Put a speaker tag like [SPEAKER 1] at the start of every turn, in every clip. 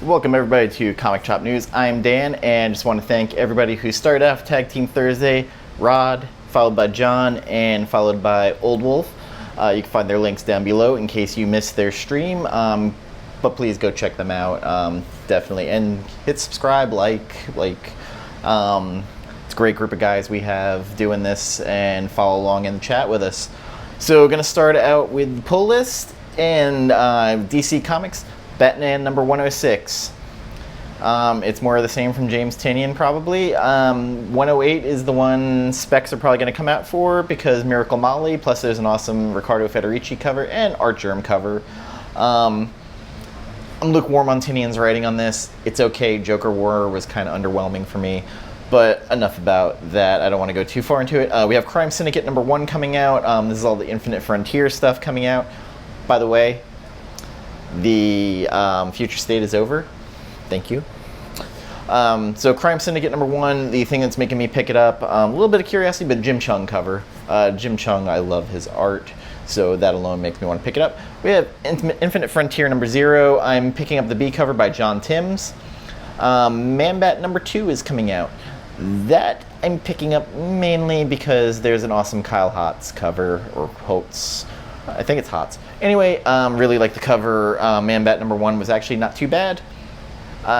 [SPEAKER 1] Welcome everybody to Comic Shop News. I'm Dan, and just want to thank everybody who started off Tag Team Thursday, Rod, followed by John, and followed by Old Wolf. You can find their links down below in case you missed their stream, but please go check them out, definitely. And hit subscribe, it's a great group of guys we have doing this, and follow along in the chat with us. So we're going to start out with the pull list, and DC Comics, Batman number 106. It's more of the same from James Tynion, probably. 108 is the one specs are probably going to come out for, because Miracle Molly, plus there's an awesome Riccardo Federici cover and Art Germ cover. I'm lukewarm on Tynion's writing on this. It's okay. Joker War was kind of underwhelming for me, but enough about that. I don't want to go too far into it. We have Crime Syndicate number 1 coming out. This is all the Infinite Frontier stuff coming out. By the way, the Future State is over. Thank you. So Crime Syndicate number 1, the thing that's making me pick it up, a little bit of curiosity, but Jim Chung cover. Jim Chung, I love his art, so that alone makes me want to pick it up. We have Infinite Frontier number 0. I'm picking up the B cover by John Timms. Man-Bat number 2 is coming out. That I'm picking up mainly because there's an awesome Kyle Hotz cover, or Holtz. I think it's Hotz. Anyway, really like the cover. Man-Bat number 1 was actually not too bad.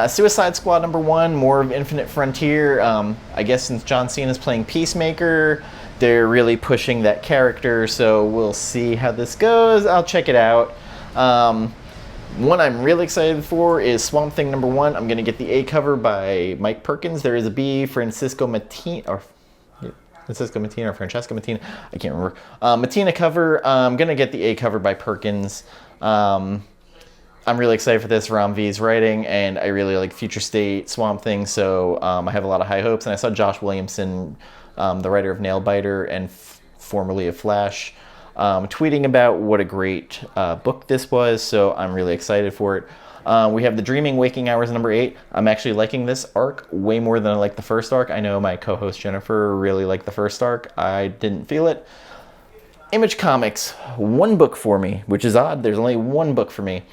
[SPEAKER 1] Suicide Squad number 1, more of Infinite Frontier. I guess since John Cena's playing Peacemaker, they're really pushing that character, so we'll see how this goes. I'll check it out. One I'm really excited for is Swamp Thing number 1. I'm going to get the A cover by Mike Perkins. There is a B, Francesco Mattina, or Francesca Mattina, I can't remember. Mattina cover. I'm going to get the A cover by Perkins. I'm really excited for this. Ram V's writing, and I really like Future State, Swamp Thing, so I have a lot of high hopes. And I saw Josh Williamson, the writer of Nailbiter and formerly of Flash, tweeting about what a great book this was, so I'm really excited for it. We have The Dreaming Waking Hours number 8. I'm actually liking this arc way more than I like the first arc. I know my co-host Jennifer really liked the first arc. I didn't feel it. Image Comics, 1 book for me, which is odd. There's only 1 book for me.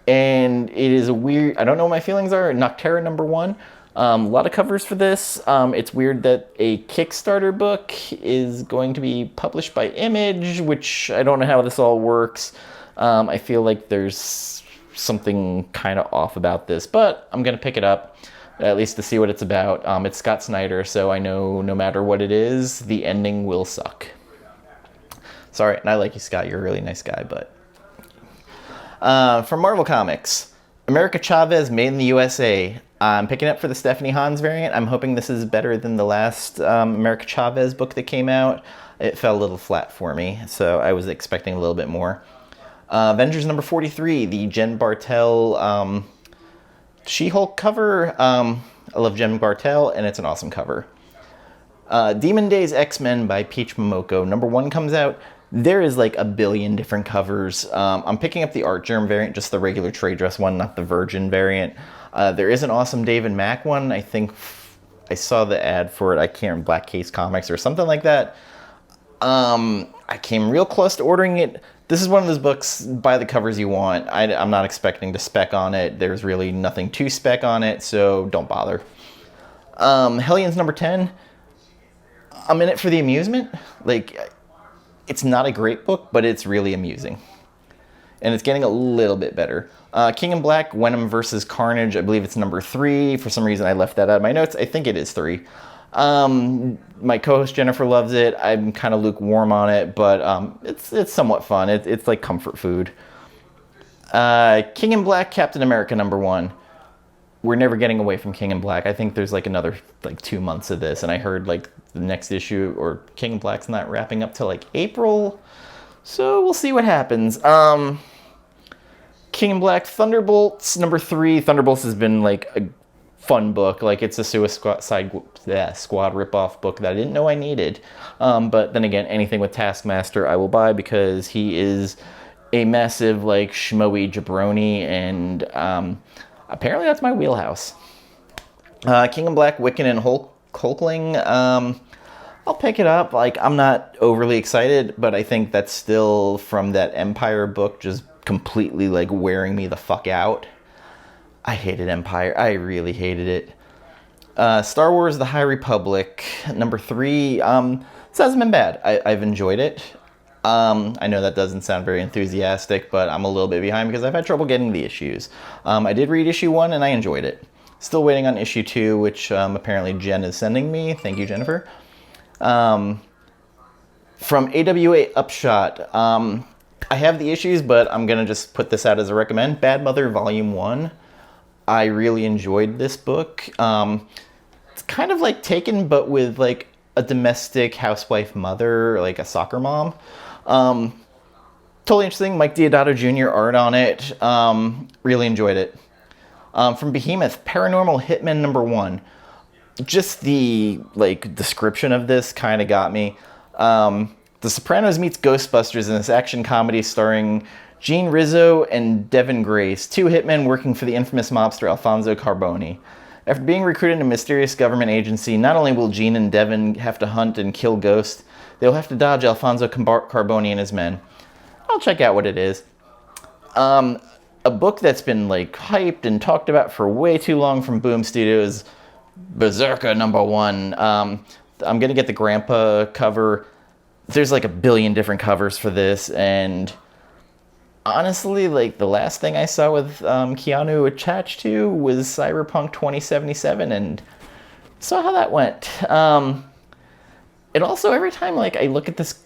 [SPEAKER 1] And it is a weird, I don't know what my feelings are. Nocterra number 1. A lot of covers for this. It's weird that a Kickstarter book is going to be published by Image, which I don't know how this all works. I feel like there's something kind of off about this, but I'm going to pick it up, at least to see what it's about. It's Scott Snyder, so I know no matter what it is, the ending will suck. Sorry, and I like you, Scott. You're a really nice guy, but... From Marvel Comics, America Chavez, Made in the USA. I'm picking up for the Stephanie Hans variant. I'm hoping this is better than the last America Chavez book that came out. It fell a little flat for me, so I was expecting a little bit more. Avengers number 43, the Jen Bartel She-Hulk cover. I love Jen Bartel, and it's an awesome cover. Demon Days X-Men by Peach Momoko. Number 1 comes out. There is like a billion different covers. I'm picking up the Art Germ variant, just the regular trade dress one, not the Virgin variant. There is an awesome David Mack one. I think I saw the ad for it. I can't remember, Black Case Comics or something like that. I came real close to ordering it. This is one of those books, buy the covers you want. I'm not expecting to spec on it. There's really nothing to spec on it, so don't bother. Hellions number 10. I'm in it for the amusement. Like, it's not a great book, but it's really amusing. And it's getting a little bit better. King in Black, Venom vs. Carnage. I believe it's number 3. For some reason, I left that out of my notes. I think it is 3. My co-host Jennifer loves it. I'm kind of lukewarm on it, but it's somewhat fun. It's like comfort food. King in Black, Captain America number 1. We're never getting away from King in Black. I think there's like another 2 months of this, and I heard like the next issue or King in Black's not wrapping up till like April, so we'll see what happens. King in Black, Thunderbolts number 3. Thunderbolts has been like a fun book. Like, it's a Suicide Squad ripoff book that I didn't know I needed. But then again, anything with Taskmaster I will buy, because he is a massive like schmoey jabroni, and apparently that's my wheelhouse. King in Black, Wiccan and Hulkling. I'll pick it up. Like, I'm not overly excited, but I think that's still from that Empire book, just completely like wearing me the fuck out. I hated Empire. I really hated it. Star Wars The High Republic, number 3. This hasn't been bad. I've enjoyed it. I know that doesn't sound very enthusiastic, but I'm a little bit behind because I've had trouble getting the issues. I did read issue 1 and I enjoyed it. Still waiting on issue 2, which apparently Jen is sending me. Thank you, Jennifer. From AWA Upshot, I have the issues, but I'm going to just put this out as a recommend. Bad Mother Volume 1. I really enjoyed this book. It's kind of like Taken, but with like a domestic housewife mother, like a soccer mom. Totally interesting. Mike Deodato Jr. art on it. Really enjoyed it. From Behemoth, Paranormal Hitman number 1. Just the like description of this kind of got me. The Sopranos meets Ghostbusters in this action comedy starring Gene Rizzo and Devin Grace, 2 hitmen working for the infamous mobster Alfonso Carboni. After being recruited in a mysterious government agency, not only will Gene and Devin have to hunt and kill ghosts, they'll have to dodge Alfonso Carboni and his men. I'll check out what it is. A book that's been like hyped and talked about for way too long from Boom Studios, Berserker number 1. I'm gonna get the Grandpa cover. There's like a billion different covers for this, and honestly, like the last thing I saw with Keanu attached to was Cyberpunk 2077, and saw how that went. And also, every time like I look at this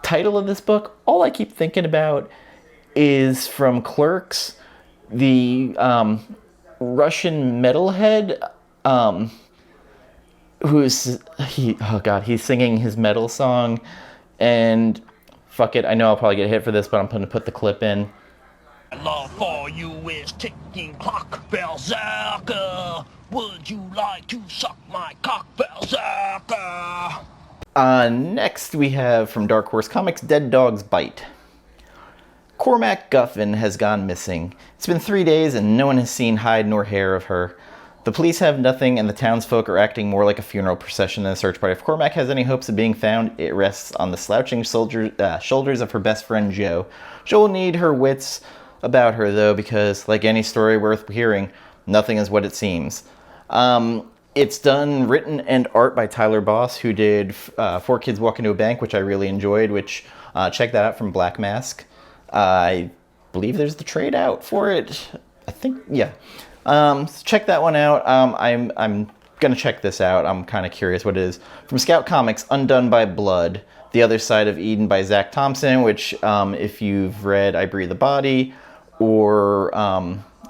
[SPEAKER 1] title of this book, all I keep thinking about is from Clerks, the Russian metalhead he's singing his metal song, and fuck it, I know I'll probably get hit for this, but I'm gonna put the clip in.
[SPEAKER 2] Love for you is ticking clock, Berserker. Would you like to suck my cock, Berserker?
[SPEAKER 1] Next we have from Dark Horse Comics, Dead Dog's Bite. Cormac Guffin has gone missing. It's been 3 days and no one has seen hide nor hair of her. The police have nothing, and the townsfolk are acting more like a funeral procession than a search party. If Cormac has any hopes of being found, it rests on the slouching shoulders of her best friend, Jo. Jo will need her wits about her, though, because, like any story worth hearing, nothing is what it seems. It's done, written, and art by Tyler Boss, who did 4 Kids Walk Into a Bank, which I really enjoyed, which, check that out from Black Mask. I believe there's the trade out for it. I think, yeah. So check that one out. I'm gonna check this out. I'm kind of curious what it is. From Scout Comics, Undone by Blood, The Other Side of Eden by Zach Thompson, which if you've read I Breathe a Body or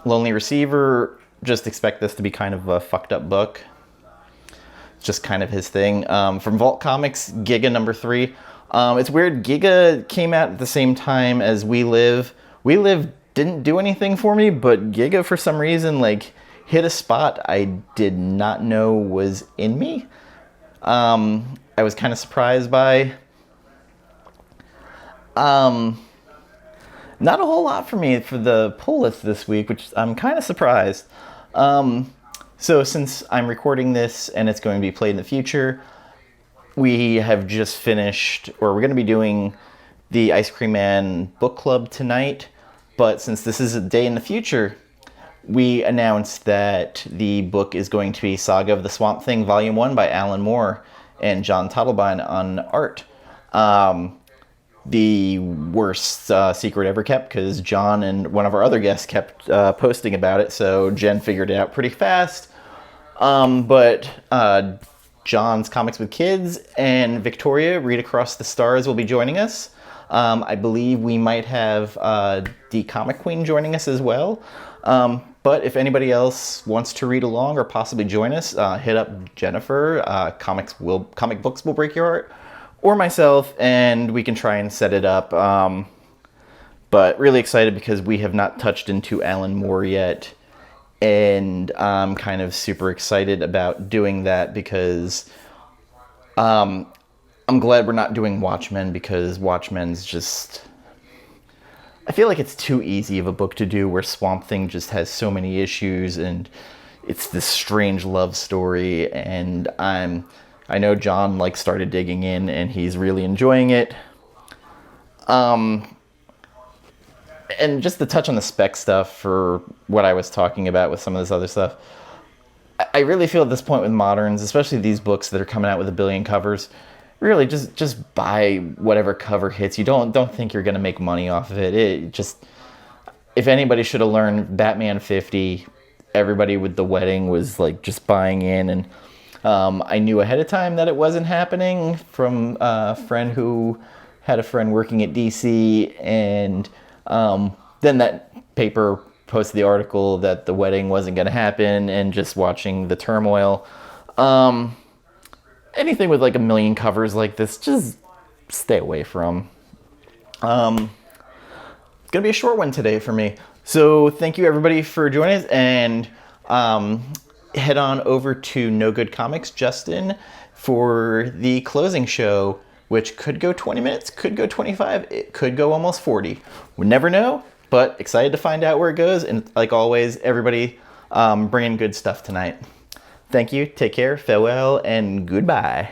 [SPEAKER 1] Lonely Receiver, just expect this to be kind of a fucked up book. It's just kind of his thing. From Vault Comics, Giga number 3. It's weird, Giga came out at the same time as We Live. We Live didn't do anything for me, but Giga for some reason like hit a spot I did not know was in me. I was kind of surprised by. Not a whole lot for me for the pull list this week, which I'm kind of surprised. So since I'm recording this and it's going to be played in the future, we have just finished, or we're going to be doing the Ice Cream Man book club tonight. But since this is a day in the future, we announced that the book is going to be Saga of the Swamp Thing Volume 1 by Alan Moore and John Toddlebine on art. The worst secret ever kept, because John and one of our other guests kept posting about it, so Jen figured it out pretty fast. But John's Comics with Kids and Victoria, Read Across the Stars, will be joining us. I believe we might have the Comic Queen joining us as well. But if anybody else wants to read along or possibly join us, hit up Jennifer. Comic Books Will Break Your Heart, or myself, and we can try and set it up. But really excited because we have not touched into Alan Moore yet. And I'm kind of super excited about doing that because I'm glad we're not doing Watchmen, because Watchmen's just... I feel like it's too easy of a book to do, where Swamp Thing just has so many issues and it's this strange love story, and I know John started digging in and he's really enjoying it. And just to touch on the spec stuff for what I was talking about with some of this other stuff, I really feel at this point with moderns, especially these books that are coming out with a billion covers, really just buy whatever cover hits you. Don't think you're going to make money off of it. It just, if anybody should have learned Batman 50, everybody with The Wedding was like just buying in, and I knew ahead of time that it wasn't happening from a friend who had a friend working at DC, and then that paper posted the article that The Wedding wasn't going to happen, and just watching the turmoil. Anything with like a million covers like this, just stay away from. It's going to be a short one today for me. So thank you everybody for joining us, and head on over to No Good Comics, Justin, for the closing show, which could go 20 minutes, could go 25, it could go almost 40. We never know, but excited to find out where it goes. And like always, everybody bringing good stuff tonight. Thank you, take care, farewell, and goodbye.